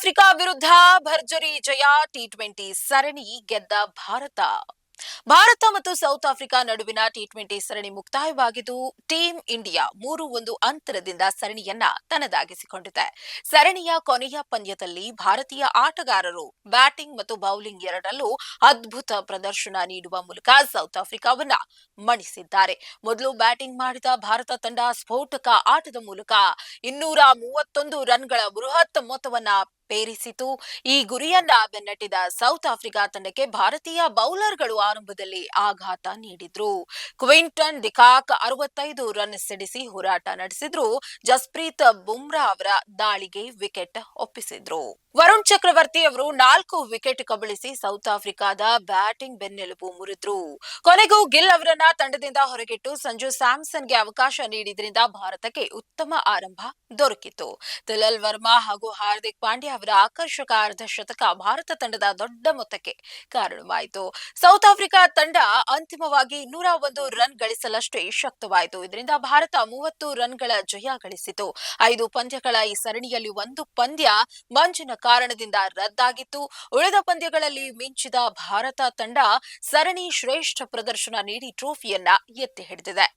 Africa ವಿರುದ್ಧ ಭರ್ಜರಿ ಜಯ T20 ಸರಣಿ ಗೆದ್ದ ಭಾರತ. ಭಾರತ ಮತ್ತು ಸೌತ್ ಆಫ್ರಿಕಾ ನಡುವಿನ ಟಿ20 ಸರಣಿ ಮುಕ್ತಾಯವಾಗಿದ್ದು ಟೀಂ ಇಂಡಿಯಾ 3-1 ಅಂತರದಿಂದ ಸರಣಿಯನ್ನ ತನ್ನದಾಗಿಸಿಕೊಂಡಿದೆ. ಸರಣಿಯ ಕೊನೆಯ ಪಂದ್ಯದಲ್ಲಿ ಭಾರತೀಯ ಆಟಗಾರರು ಬ್ಯಾಟಿಂಗ್ ಮತ್ತು ಬೌಲಿಂಗ್ ಎರಡರಲ್ಲೂ ಅದ್ಭುತ ಪ್ರದರ್ಶನ ನೀಡುವ ಮೂಲಕ ಸೌತ್ ಆಫ್ರಿಕಾವನ್ನ ಮಣಿಸಿದ್ದಾರೆ. ಮೊದಲು ಬ್ಯಾಟಿಂಗ್ ಮಾಡಿದ ಭಾರತ ತಂಡ ಸ್ಫೋಟಕ ಆಟದ ಮೂಲಕ 231 ರನ್ಗಳ ಬೃಹತ್ ಮೊತ್ತವನ್ನ ಪೇರಿಸಿತು. ಈ ಗುರಿಯನ್ನ ಬೆನ್ನಟ್ಟಿದ ಸೌತ್ ಆಫ್ರಿಕಾ ತಂಡಕ್ಕೆ ಭಾರತೀಯ ಬೌಲರ್ಗಳು ಆರಂಭದಲ್ಲಿ ಆಘಾತ ನೀಡಿದ್ರು. ಕ್ವಿಂಟನ್ ಡಿಕಾಕ್ 65 ರನ್ ಸಿಡಿಸಿ ಹೋರಾಟ ನಡೆಸಿದ್ರು. ಜಸ್ಪ್ರೀತ್ ಬುಮ್ರಾ ಅವರ ದಾಳಿಗೆ ವಿಕೆಟ್ ಒಪ್ಪಿಸಿದ್ರು. ವರುಣ್ ಚಕ್ರವರ್ತಿ ಅವರು 4 ವಿಕೆಟ್ ಕಬಳಿಸಿ ಸೌತ್ ಆಫ್ರಿಕಾದ ಬ್ಯಾಟಿಂಗ್ ಬೆನ್ನೆಲುಬು ಮುರಿದ್ರು. ಕೊನೆಗೂ ಗಿಲ್ ಅವರನ್ನ ತಂಡದಿಂದ ಹೊರಗಿಟ್ಟು ಸಂಜು ಸ್ಯಾಮ್ಸನ್ಗೆ ಅವಕಾಶ ನೀಡಿದ್ರಿಂದ ಭಾರತಕ್ಕೆ ಉತ್ತಮ ಆರಂಭ ದೊರಕಿತು. ತಿಲಲ್ ವರ್ಮಾ ಹಾಗೂ ಹಾರ್ದಿಕ್ ಪಾಂಡ್ಯ ಅವರ ಆಕರ್ಷಕ ಅರ್ಧ ಶತಕ ಭಾರತ ತಂಡದ ದೊಡ್ಡ ಮೊತ್ತಕ್ಕೆ ಕಾರಣವಾಯಿತು. ಸೌತ್ ಆಫ್ರಿಕಾ ತಂಡ ಅಂತಿಮವಾಗಿ 201 ರನ್ ಗಳಿಸಲಷ್ಟೇ ಶಕ್ತವಾಯಿತು. ಇದರಿಂದ ಭಾರತ 30 ರನ್ಗಳ ಜಯ ಗಳಿಸಿತು. 5 ಪಂದ್ಯಗಳ ಈ ಸರಣಿಯಲ್ಲಿ 1 ಪಂದ್ಯ ಮಂಜಿನ ಕಾರಣದಿಂದ ರದ್ದಾಗಿತ್ತು. ಉಳಿದ ಪಂದ್ಯಗಳಲ್ಲಿ ಮಿಂಚಿದ ಭಾರತ ತಂಡ ಸರಣಿ ಶ್ರೇಷ್ಠ ಪ್ರದರ್ಶನ ನೀಡಿ ಟ್ರೋಫಿಯನ್ನ ಎತ್ತಿ ಹಿಡಿದಿದೆ.